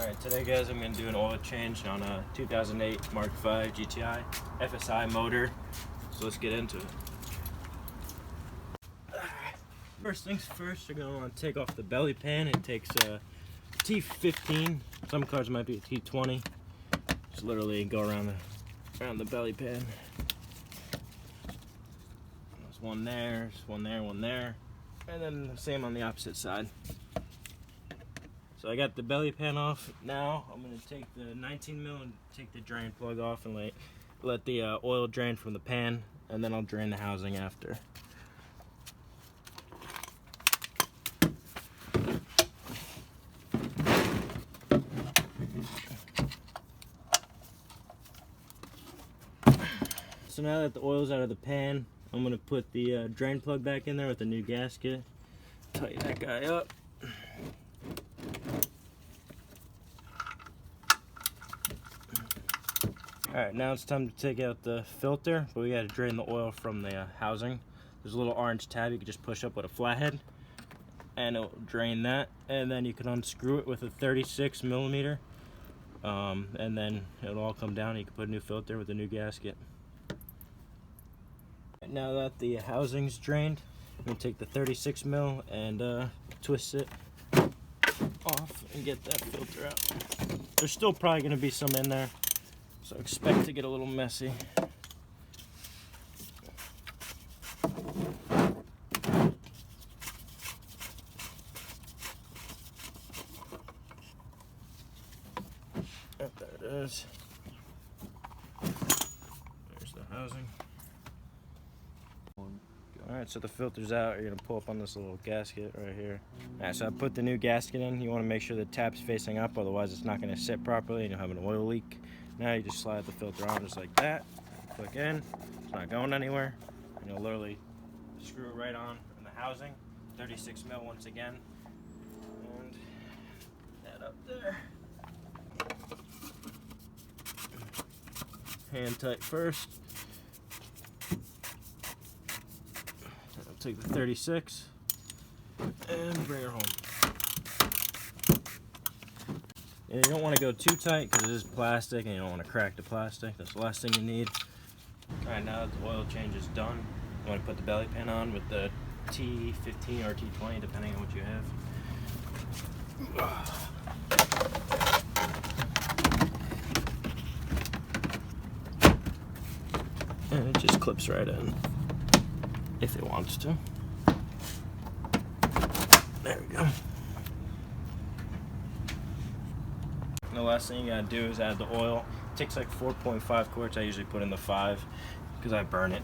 Alright, today guys I'm going to do an oil change on a 2008 MKV GTI FSI motor. So let's get into it. First things first, you're going to want to take off the belly pan. It takes a T15. Some cars might be a T20. Just literally go around the belly pan. There's one there, one there. And then the same on the opposite side. So I got the belly pan off. Now I'm going to take the 19 mil and take the drain plug off and let the oil drain from the pan, and then I'll drain the housing after. So now that the oil's out of the pan, I'm going to put the drain plug back in there with the new gasket. Tighten that guy up. Alright, now it's time to take out the filter, but we got to drain the oil from the housing. There's a little orange tab you can just push up with a flathead, and it'll drain that. And then you can unscrew it with a 36 millimeter, and then it'll all come down. You can put a new filter with a new gasket. Now that the housing's drained, I'm going to take the 36 mil and twist it off and get that filter out. There's still probably going to be some in there, so expect to get a little messy. Oh, there it is. There's the housing. Alright, so the filter's out. You're going to pull up on this little gasket right here. Alright, so I put the new gasket in. You want to make sure the tap's facing up, otherwise it's not going to sit properly and you'll have an oil leak. Now you just slide the filter on just like that. Click in. It's not going anywhere. And you'll literally screw it right on in the housing. 36 mil once again. And that up there. Hand tight first. Take the 36 and bring her home. And you don't want to go too tight because it is plastic and you don't want to crack the plastic. That's the last thing you need. Alright, now that the oil change is done, you want to put the belly pan on with the T15 or T20 depending on what you have. And it just clips right in. If it wants to. There we go. And the last thing you gotta do is add the oil. It takes like 4.5 quarts. I usually put in the 5 because I burn it.